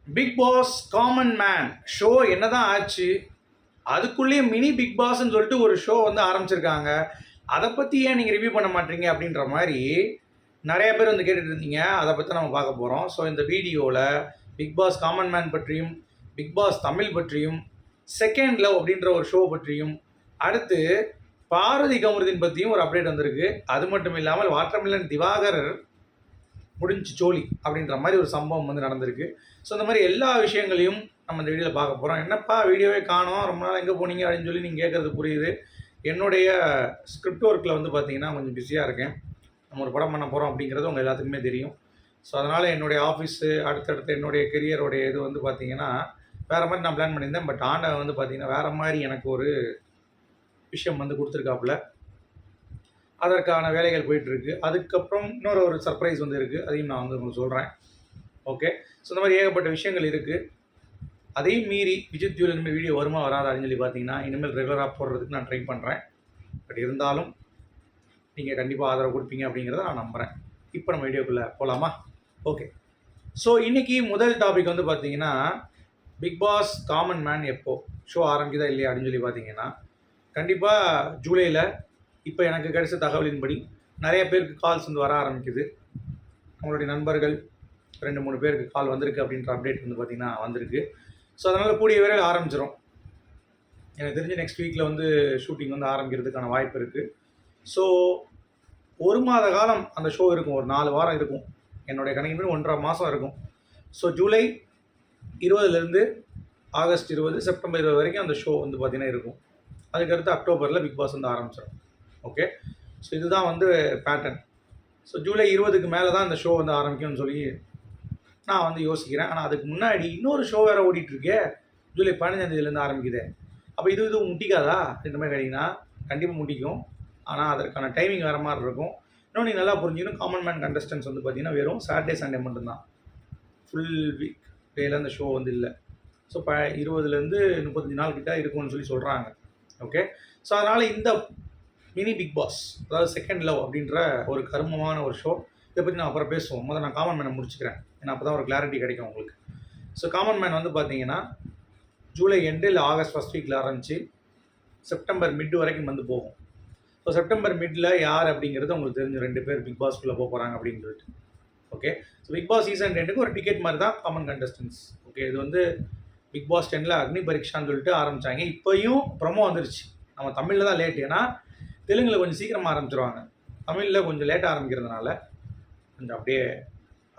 Big Boss common man show என்னதான் ஆச்சு? அதுக்குள்ளேயே மினி பிக் பாஸ்ன்னு சொல்லிட்டு ஒரு ஷோ வந்து ஆரம்பிச்சிருக்காங்க. அதை பற்றி ஏன் நீங்கள் ரிவ்யூ பண்ண மாட்டீங்க அப்படின்ற மாதிரி நிறைய பேர் வந்து கேட்டுட்டு இருந்தீங்க. அதை பற்றி நம்ம பார்க்க போகிறோம். ஸோ இந்த வீடியோவில் பிக் பாஸ் காமன் மேன் பற்றியும், பிக் பாஸ் தமிழ் பற்றியும், செகண்ட் லவ் அப்படின்ற ஒரு ஷோ பற்றியும், அடுத்து பார்வதி கமருதீன் பற்றியும் ஒரு அப்டேட் வந்திருக்கு. அது மட்டும் இல்லாமல் வாட்டர்மெலன் திவாகர் முடிஞ்சு சோழி அப்படின்ற மாதிரி ஒரு சம்பவம் வந்து நடந்திருக்கு. ஸோ இந்த மாதிரி எல்லா விஷயங்களையும் நம்ம இந்த வீடியோவில் பார்க்க போகிறோம். என்னப்பா வீடியோவே காணோம், ரொம்ப நாள் எங்கே போனீங்க அப்படின்னு சொல்லி நீங்கள் கேட்குறது புரியுது. என்னுடைய ஸ்கிரிப்ட் ஒர்க்கில் வந்து பார்த்தீங்கன்னா கொஞ்சம் பிஸியாக இருக்கேன். நம்ம ஒரு படம் பண்ண போகிறோம் அப்படிங்கிறது உங்கள் எல்லாத்துக்குமே தெரியும். ஸோ அதனால் என்னுடைய ஆஃபீஸு அடுத்தடுத்து என்னுடைய கெரியருடைய இது வந்து பார்த்திங்கன்னா வேறு மாதிரி நான் பிளான் பண்ணியிருந்தேன். பட் ஆண்டவன் வந்து பார்த்திங்கன்னா வேறு மாதிரி எனக்கு ஒரு விஷயம் வந்து கொடுத்துருக்காப்புல. அதற்கான வேலைகள் போயிட்டுருக்கு. அதுக்கப்புறம் இன்னொரு ஒரு சர்ப்ரைஸ் வந்து இருக்குது. அதையும் நான் வந்து உங்களுக்கு சொல்கிறேன். ஓகே. ஸோ இந்த மாதிரி ஏகப்பட்ட விஷயங்கள் இருக்குது. அதையும் மீறி விஜித் ஜூவல் இனிமேல் வீடியோ வருமா வராது அப்படின்னு சொல்லி பார்த்தீங்கன்னா இனிமேல் ரெகுலராக போடுறதுக்கு நான் ட்ரை பண்ணுறேன். பட் இருந்தாலும் நீங்கள் கண்டிப்பாக ஆதரவு கொடுப்பீங்க அப்படிங்கிறத நான் நம்புகிறேன். இப்போ நம்ம வீடியோக்குள்ளே போகலாமா? ஓகே. ஸோ இன்றைக்கி முதல் டாபிக் வந்து பார்த்தீங்கன்னா பிக் பாஸ் காமன் மேன் எப்போ ஷோ ஆரம்பிக்குதா இல்லையா அப்படின்னு சொல்லி பார்த்தீங்கன்னா கண்டிப்பாக ஜூலையில் இப்போ எனக்கு கிடைச்ச தகவலின்படி நிறைய பேருக்கு கால்ஸ் வந்து வர ஆரம்பிக்குது. அவங்களுடைய நண்பர்கள் 2-3 பேருக்கு கால் வந்திருக்கு அப்படின்ற அப்டேட் வந்து பார்த்திங்கன்னா வந்திருக்கு. ஸோ அதனால் கூடிய விரைவில் ஆரம்பிச்சிடும். எனக்கு தெரிஞ்சு நெக்ஸ்ட் வீக்கில் வந்து ஷூட்டிங் வந்து ஆரம்பிக்கிறதுக்கான வாய்ப்பு இருக்குது. ஸோ 1 மாத காலம் அந்த ஷோ இருக்கும். ஒரு 4 வாரம் இருக்கும். என்னுடைய கணக்கின்படி 1.5 மாதம் இருக்கும். ஸோ ஜூலை 20லேருந்து ஆகஸ்ட் 20, செப்டம்பர் 20 வரைக்கும் அந்த ஷோ வந்து பார்த்திங்கன்னா இருக்கும். அதுக்கடுத்து அக்டோபரில் பிக் பாஸ் வந்து ஆரம்பிச்சிடும். ஓகே. ஸோ இதுதான் வந்து பேட்டர்ன். ஸோ ஜூலை 20க்கு மேலே தான் இந்த ஷோ வந்து ஆரம்பிக்கும்னு சொல்லி நான் வந்து யோசிக்கிறேன். ஆனால் அதுக்கு முன்னாடி இன்னொரு ஷோ வேறு ஓடிட்டுருக்கே, ஜூலை 15 ஆரம்பிக்குது. அப்போ இது முட்டிக்காதா இந்த மாதிரி கேட்டிங்கன்னா கண்டிப்பாக முட்டிக்கும். ஆனால் அதற்கான டைமிங் வேறு மாதிரி இருக்கும். இன்னும் நீங்கள் நல்லா புரிஞ்சுக்கணும், காமன் மேன் கண்டஸ்டன்ஸ் வந்து பார்த்திங்கன்னா வெறும் சாட்டர்டே சண்டே மட்டும்தான். ஃபுல் வீக் டேயில் அந்த ஷோ வந்து இல்லை. ஸோ 20லேருந்து 35 நாள் கிட்ட இருக்கும்னு சொல்லி சொல்கிறாங்க. ஓகே. ஸோ அதனால் இந்த மினி பிக் பாஸ், அதாவது செகண்ட் லவ் அப்படின்ற ஒரு கருமமான ஒரு ஷோ, இதை பற்றி நான் அப்புறம் பேசுவோம். முதல்ல நான் காமன் மேனை முடிச்சுக்கிறேன். ஏன்னா அப்போ தான் ஒரு கிளாரிட்டி கிடைக்கும் உங்களுக்கு. ஸோ காமன் மேன் வந்து பார்த்தீங்கன்னா ஜூலை எண்டு இல்லை ஆகஸ்ட் ஃபஸ்ட் வீக்கில் ஆரம்பித்து செப்டம்பர் மிட் வரைக்கும் வந்து போகும். ஸோ செப்டம்பர் மிட்டில் யார் அப்படிங்கிறது உங்களுக்கு தெரிஞ்சு 2 பேர் பிக் பாஸ்க்குள்ளே போக போகிறாங்க அப்படின்னு சொல்லிட்டு. Okay. So Bigg Boss season 2க்கு ஒரு டிக்கெட் மாதிரி தான் காமன் கண்டஸ்டன்ஸ். ஓகே. இது வந்து பிக் பாஸ் 10ல் அக்னி பரீட்சான்னு சொல்லிட்டு ஆரம்பித்தாங்க. இப்போயும் ப்ரொமோ வந்துருச்சு. நம்ம தமிழில் தான் லேட், ஏன்னா தெலுங்கில் கொஞ்சம் சீக்கிரமாக ஆரம்பிச்சிருவாங்க. தமிழில் கொஞ்சம் லேட்டாக ஆரம்பிக்கிறதுனால கொஞ்சம் அப்படியே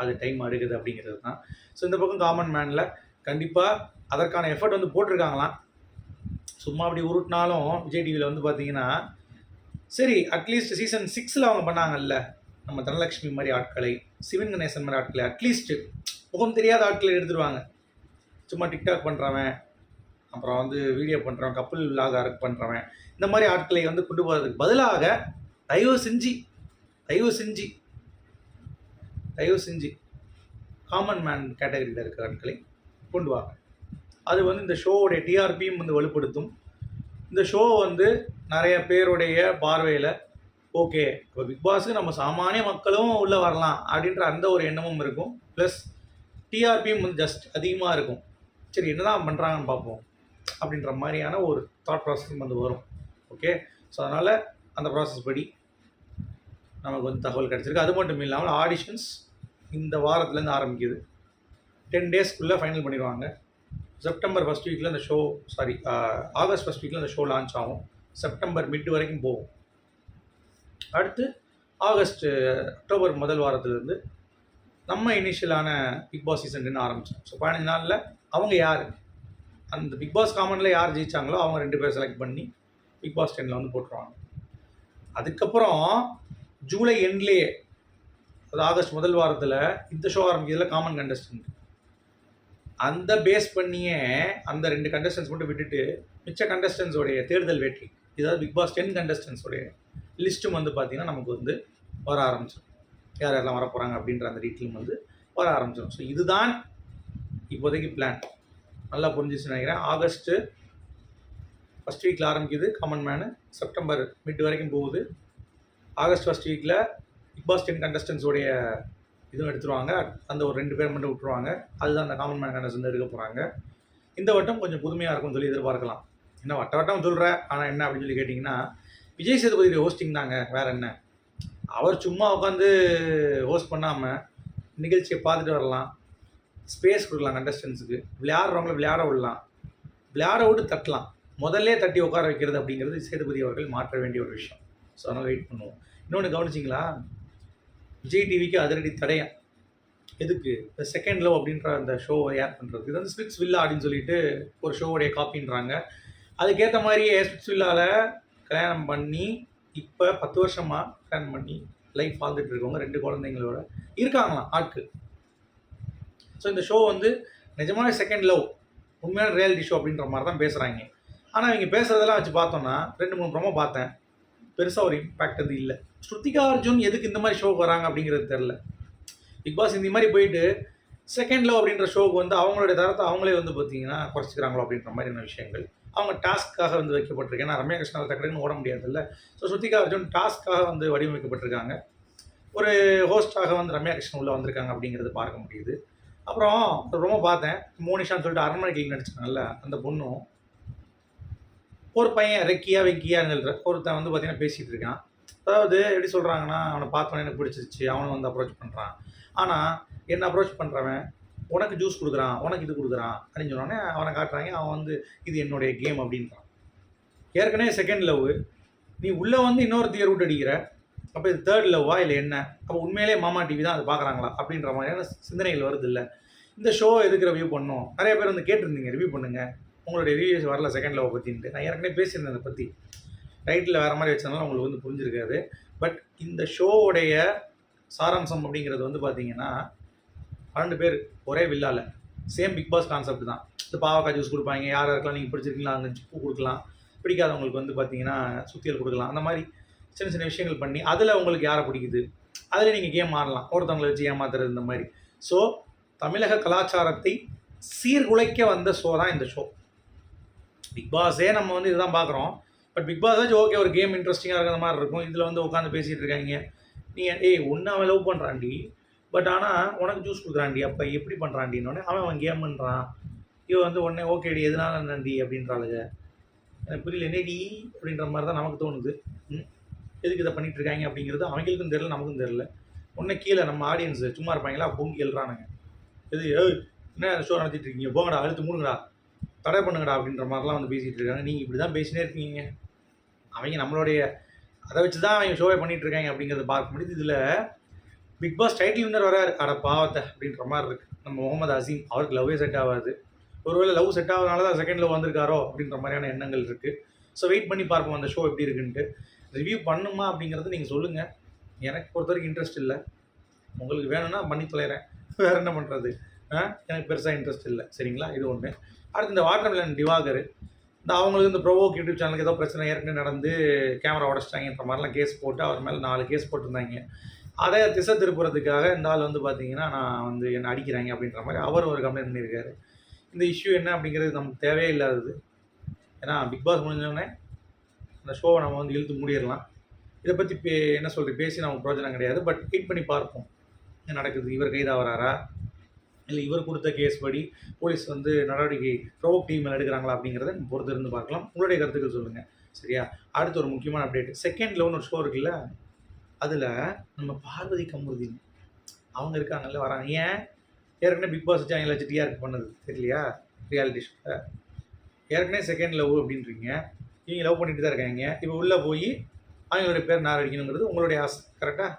அது டைம் எடுக்குது அப்படிங்கிறது தான். ஸோ இந்த பக்கம் காமன் மேனில் கண்டிப்பாக அதற்கான எஃபர்ட் வந்து போட்டிருக்காங்களாம். சும்மா அப்படி உருட்டினாலும் விஜய் டிவியில் வந்து பார்த்தீங்கன்னா சரி அட்லீஸ்ட் சீசன் 6ல் அவங்க பண்ணாங்கல்ல, நம்ம தனலட்சுமி மாதிரி ஆட்களை, சிவன் கணேசன் மாதிரி ஆட்களை, அட்லீஸ்ட்டு முகம் தெரியாத ஆட்களை எடுத்துருவாங்க. சும்மா டிக்டாக் பண்ணுறவன், அப்புறம் வந்து வீடியோ பண்ணுறவன், கப்புள் விலாக பண்ணுறவன், இந்த மாதிரி ஆட்களை வந்து கொண்டு போகிறதுக்கு பதிலாக தயவு செஞ்சு காமன் மேன் கேட்டகரியில் இருக்கிற ஆட்களை கொண்டு வாங்க. அது வந்து இந்த ஷோவுடைய டிஆர்பியும் வந்து வலுப்படுத்தும். இந்த ஷோ வந்து நிறைய பேருடைய பார்வையில் ஓகே, இப்போ பிக் பாஸுக்கு நம்ம சாமானிய மக்களும் உள்ளே வரலாம் அப்படின்ற அந்த ஒரு எண்ணமும் இருக்கும். ப்ளஸ் டிஆர்பியும் வந்து ஜஸ்ட் அதிகமாக இருக்கும். சரி என்ன தான் பண்ணுறாங்கன்னு பார்ப்போம் அப்படின்ற மாதிரியான ஒரு தாட் ப்ராசஸும் வந்து வரும். ஓகே. ஸோ அதனால் அந்த ப்ராசஸ் படி நமக்கு வந்து தகவல் கிடச்சிருக்கு. அது மட்டும் இல்லாமல் ஆடிஷன்ஸ் இந்த வாரத்துலேருந்து ஆரம்பிக்குது. 10 டேஸ்க்குள்ளே ஃபைனல் பண்ணிடுவாங்க. செப்டம்பர் ஃபஸ்ட் வீக்கில் அந்த ஷோ ஆகஸ்ட் ஃபஸ்ட் வீக்கில் அந்த ஷோ லான்ச் ஆகும். செப்டம்பர் மிட் வரைக்கும் போகும். அடுத்து அக்டோபர் முதல் வாரத்துலேருந்து நம்ம இனிஷியலான பிக் பாஸ் சீசன் 2 ஆரம்பித்தோம். ஸோ 15 நாளில் அவங்க யார், அந்த பிக் பாஸ் காமனில் யார் ஜெயித்தாங்களோ அவங்க 2 பேர் செலக்ட் பண்ணி பிக் பாஸ் 10ல் வந்து போட்டுருவாங்க. அதுக்கப்புறம் ஜூலை எண்ட்லேயே, அது ஆகஸ்ட் முதல் வாரத்தில் இந்த ஷோ ஆரம்பிக்கிறதுல காமன் கண்டஸ்டன்ட் அந்த பேஸ் பண்ணியே அந்த 2 கண்டஸ்டன்ஸ் மட்டும் விட்டுட்டு மிச்ச கண்டஸ்டன்ஸோடைய தேர்தல் வெற்றி, இதாவது பிக் பாஸ் 10 கண்டஸ்டன்ஸோடைய லிஸ்ட்டும் வந்து பார்த்திங்கன்னா நமக்கு வந்து வர ஆரம்பிச்சிடும். யார் யாரெல்லாம் வர போகிறாங்க அப்படின்ற அந்த டீட்டெயிலும் வந்து வர ஆரம்பிச்சிடும். ஸோ இதுதான் இப்போதைக்கு பிளான். நல்லா புரிஞ்சிச்சுன்னு நினைக்கிறேன். ஆகஸ்ட்டு ஃபஸ்ட் வீக்கில் ஆரம்பிக்குது காமன் மேனு, செப்டம்பர் மிட் வரைக்கும் போகுது. ஆகஸ்ட் ஃபஸ்ட் வீக்கில் பிக் பாஸ் 10 கண்டஸ்டன்ஸோடைய இதுவும் எடுத்துருவாங்க. அந்த ஒரு 2 பேர் மட்டும் விட்டுருவாங்க. அதுதான் அந்த காமன் மேன் கண்டஸ்ட் வந்து எடுக்க போகிறாங்க. இந்த வட்டம் கொஞ்சம் புதுமையாக இருக்கும்னு சொல்லி எதிர்பார்க்கலாம். என்ன வட்டம் சொல்கிறேன், ஆனால் என்ன அப்படின்னு சொல்லி கேட்டிங்கன்னா, விஜய் சேதுபதி ஹோஸ்டிங் தாங்க, வேறு என்ன. அவர் சும்மா உட்காந்து ஹோஸ்ட் பண்ணாமல் நிகழ்ச்சியை பார்த்துட்டு வரலாம், ஸ்பேஸ் கொடுக்கலாம் கண்டஸ்டன்ஸுக்கு, விளையாடுறவங்கள விளையாட விடலாம், விளையாட விட்டு தட்டலாம். முதல்ல தட்டி உட்கார வைக்கிறது அப்படிங்கிறது சேதுபதி அவர்கள் மாற்ற வேண்டிய ஒரு விஷயம். ஸோ அதனால் வெயிட் பண்ணுவோம். இன்னொன்று கவனிச்சிங்களா, விஜய் டிவிக்கு அதிரடி தடையம் எதுக்கு, இந்த செகண்ட் லவ் அப்படின்ற அந்த ஷோவை ஏர் பண்ணுறது. இது வந்து ஸ்பிட்ஸ் வில்லா அப்படின்னு சொல்லிட்டு ஒரு ஷோவுடைய காப்பின்றாங்க. அதுக்கேற்ற மாதிரியே ஸ்பிட்ஸ் வில்லாவில் கல்யாணம் பண்ணி இப்போ 10 வருஷமாக கல்யாணம் பண்ணி லைஃப் வாழ்ந்துட்டு இருக்கவங்க 2 குழந்தைங்களோட இருக்காங்களாம் ஆட்கள். ஸோ இந்த ஷோ வந்து நிஜமான செகண்ட் லவ், உண்மையான ரியாலிட்டி ஷோ அப்படின்ற மாதிரி தான் பேசுகிறாங்க. ஆனால் இவங்க பேசுகிறதெல்லாம் வச்சு பார்த்தோன்னா 2-3 ப்ரோமோ பார்த்தேன், பெருசாக ஒரு இம்பேக்ட் அது இல்லை. ஸ்ருதிகா அர்ஜுன் எதுக்கு இந்த மாதிரி ஷோக்கு வராங்க அப்படிங்கிறது தெரில. பிக் பாஸ் இந்த மாதிரி போயிட்டு செகண்ட் லவ் அப்படின்ற ஷோக்கு வந்து அவங்களுடைய தரத்தை அவங்களே வந்து பார்த்தீங்கன்னா குறைச்சிக்கிறாங்களோ அப்படின்ற மாதிரியான விஷயங்கள். அவங்க டாஸ்க்காக வந்து வைக்கப்பட்டிருக்கு. ஏன்னா ரம்யா கிருஷ்ணாவை டக்குன்னு ஓட முடியாதுல்ல. ஸோ ஸ்ருதிகா அர்ஜுன் டாஸ்க்காக வந்து வடிவமைக்கப்பட்டிருக்காங்க. ஒரு ஹோஸ்டாக வந்து ரம்யா கிருஷ்ணன் உள்ளே வந்திருக்காங்க அப்படிங்கிறது பார்க்க முடியுது. அப்புறம் ரொம்ப பார்த்தேன், மோனிஷான்னு சொல்லிட்டு அரண்மனை கிளி நடிச்சாங்கல்ல அந்த பொண்ணும், ஒரு பையன் ரெக்கியா வெக்கியாங்கிற ஒருத்தன் வந்து பார்த்தீங்கன்னா பேசிகிட்டு இருக்கான். அதாவது எப்படி சொல்கிறாங்கன்னா, அவனை பார்த்தோன்னே எனக்கு பிடிச்சிருச்சு, அவனை வந்து அப்ரோச் பண்ணுறான். ஆனால் என்ன அப்ரோச் பண்ணுறவன் உனக்கு ஜூஸ் கொடுக்குறான், உனக்கு இது கொடுக்குறான் அப்படின்னு சொன்னோடனே அவனை காட்டுறாங்க. அவன் வந்து இது என்னுடைய கேம் அப்படின்றான். ஏற்கனவே செகண்ட் லவ், நீ உள்ளே வந்து இன்னொருத்தைய ரூட் அடிக்கிற, அப்போ இது தேர்ட் லவ்வா இல்லை என்ன? அப்போ உண்மையிலே மாமா டிவி தான் அது பார்க்குறாங்களா அப்படின்ற மாதிரியான சிந்தனைகள் வருது இல்லை. இந்த ஷோ எதுக்கு ரிவ்யூ பண்ணோம், நிறைய பேர் வந்து கேட்டிருந்தீங்க ரிவ்யூ பண்ணுங்கள், உங்களுடைய ரிவ்யூஸ் வரல செகண்ட் லவ் பற்றின்ட்டு. நான் ஏற்கனவே பேசியிருந்தேன் அதை பற்றி, டைட்டில் வேறு மாதிரி வச்சதுனால உங்களுக்கு வந்து புரிஞ்சிருக்காது. பட் இந்த ஷோவுடைய சாராம்சம் அப்படிங்கிறது வந்து பார்த்தீங்கன்னா 2 பேர் ஒரே வில்லாவில் சேம் பிக் பாஸ் கான்செப்ட் தான். இந்த பாவக்காய் ஜூஸ் கொடுப்பாங்க, யார் யாருக்கெல்லாம் நீங்கள் பிடிச்சிருக்கீங்களா அங்கே பூ கொடுக்கலாம், பிடிக்காதவங்களுக்கு வந்து பார்த்தீங்கன்னா சுத்தியல் கொடுக்கலாம். அந்த மாதிரி சின்ன சின்ன விஷயங்கள் பண்ணி அதில் உங்களுக்கு யாரை பிடிக்குது அதில் நீங்கள் கேம் ஆடலாம், ஒருத்தவங்களை வச்சு ஏமாத்துறது இந்த மாதிரி. ஸோ தமிழக கலாச்சாரத்தை சீர்குலைக்க வந்த ஷோ தான் இந்த ஷோ. பிக் பாஸே நம்ம வந்து இதுதான் பார்க்குறோம். பட் பிக் பாஸ் ஆச்சு ஓகே, ஒரு கேம் இன்ட்ரெஸ்டிங்காக இருக்கிற மாதிரி இருக்கும். இதில் வந்து உட்காந்து பேசிகிட்டு இருக்காங்க, நீ ஒன்று அவன் லவ் பண்ணுறான்டி, பட் ஆனால் உனக்கு ஜூஸ் கொடுக்குறான்டி, அப்போ எப்படி பண்ணுறான்டின்னொடனே அவன் கேம் பண்ணுறான். இவன் வந்து உடனே ஓகேடி எதனால நன்றி அப்படின்றாளுங்க. எனக்கு புரியல, என்னடி அப்படின்ற மாதிரி தான் நமக்கு தோணுது. எதுக்கு இதை பண்ணிகிட்டு இருக்காங்க அப்படிங்கிறது அவங்களுக்கும் தெரியல, நமக்கும் தெரியல. உடனே கீழே நம்ம ஆடியன்ஸு சும்மா இருப்பாங்களா, பொங்கி எழுறானுங்க, இது என்ன ஷோ நடத்திட்டு இருக்கீங்க, போங்கடா அழுத்து மூடுங்கடா, தடை பண்ணுங்கடா அப்படின்ற மாதிரிலாம் வந்து பேசிகிட்டு இருக்காங்க. நீங்கள் இப்படி தான் பேசினே இருக்கீங்க. அவங்க நம்மளுடைய அதை வச்சு தான் அவங்க ஷோவே பண்ணிகிட்டு இருக்காங்க அப்படிங்கிறத பார்க்க முடியுது. இதில் பிக் பாஸ் டைட்டில் வின்னர் வராரு, அட பாவத்தை அப்படின்ற மாதிரி இருக்குது. நம்ம முகமது அசீம், அவருக்கு லவ்வே செட் ஆகாது. ஒருவேளை லவ் செட் ஆகாதனால தான் செகண்ட் லவ் வந்திருக்காரோ அப்படின்ற மாதிரியான எண்ணங்கள் இருக்குது. ஸோ வெயிட் பண்ணி பார்ப்போம் அந்த ஷோ எப்படி இருக்குன்ட்டு. ரிவ்யூ பண்ணுமா அப்படிங்கிறது நீங்கள் சொல்லுங்கள். எனக்கு பொறுத்த வரைக்கும் இன்ட்ரெஸ்ட் இல்லை. உங்களுக்கு வேணும்னா பண்ணி தொலைகிறேன், வேறு என்ன பண்ணுறது. எனக்கு பெருசாக இன்ட்ரெஸ்ட் இல்லை, சரிங்களா? இது ஒன்று. அடுத்து இந்த வாட்டர்மெலன் திவாகர், இந்த அவங்களுக்கு இந்த ப்ரோவோக் யூடியூப் சேனலுக்கு ஏதோ பிரச்சனை ஏற்கனவே நடந்து கேமரா உடச்சிட்டாங்கன்ற மாதிரிலாம் கேஸ் போட்டு அவர் மேலே 4 கேஸ் போட்டிருந்தாங்க. அதை திசை திருப்புறதுக்காக இந்த ஆள் வந்து பார்த்தீங்கன்னா நான் வந்து என்னை அடிக்கிறாங்க அப்படின்ற மாதிரி அவர் ஒரு கம்ப்ளைண்ட் பண்ணியிருக்காரு. இந்த இஷ்யூ என்ன அப்படிங்கிறது நமக்கு தேவையே இல்லாதது. ஏன்னா பிக் பாஸ் முடிஞ்சோடனே அந்த ஷோவை நம்ம வந்து இழுத்து மூடிடலாம். இதை பற்றி என்ன சொல்கிறது பேசி நமக்கு பிரோஜனம் கிடையாது. பட் வெயிட் பண்ணி பார்ப்போம் என்ன நடக்குது. இவர் கைதாகிறாரா, இல்லை இவர் கொடுத்த கேஸ் படி போலீஸ் வந்து நடவடிக்கை ப்ரோவோக் டீம் மேலே எடுக்கிறாங்களா அப்படிங்கிறத நம்ம பொறுத்து இருந்து பார்க்கலாம். உங்களுடைய கருத்துக்கள் சொல்லுங்கள், சரியா? அடுத்து ஒரு முக்கியமான அப்டேட், செகண்ட் லவ்னு ஒரு ஷோ இருக்குல்ல, அதில் நம்ம பார்வதி கமுருதீன் அவங்க இருக்காங்கல்ல, வராங்க. ஏன் ஏற்கனவே பிக் பாஸ் வச்சு அவங்கள வச்சு டிஆர்பி பண்ணது தெரியலையா ரியாலிட்டி ஷோவில்? ஏற்கனவே செகண்ட் லவ் அப்படின்றீங்க, இவங்க லவ் பண்ணிட்டு தான் இருக்காங்க. இப்போ உள்ளே போய் அவங்களுடைய பேர் நான் அடிக்கணுங்கிறது உங்களுடைய ஆசை, கரெக்டாக?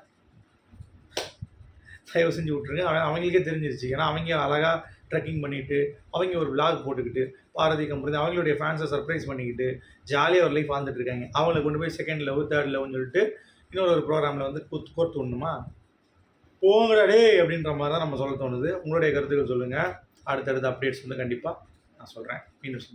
தயவு செஞ்சு விட்ருங்க. அவங்களுக்கே தெரிஞ்சிருச்சு. ஏன்னா அவங்க அழகாக ட்ரெக்கிங் பண்ணிவிட்டு அவங்க ஒரு விளாக் போட்டுக்கிட்டு பாரதி கம்பெனி அவங்களுடைய ஃபேன்ஸை சர்ப்ரைஸ் பண்ணிக்கிட்டு ஜாலியாக ஒரு லைஃப் வாழ்ந்துட்டு இருக்காங்க. அவங்கள கொண்டு போய் செகண்ட் லவ் தேர்ட் லவ்னு சொல்லிட்டு இன்னொரு ஒரு ப்ரோக்ராமில் வந்து கோர்த்து விடணுமா? போங்கடா டே அப்படின்ற மாதிரி தான் நம்ம சொல்ல தோணுது. உங்களுடைய கருத்துக்கள் சொல்லுங்கள். அடுத்தடுத்த அப்டேட்ஸ் வந்து கண்டிப்பாக நான் சொல்கிறேன். மீண்டும்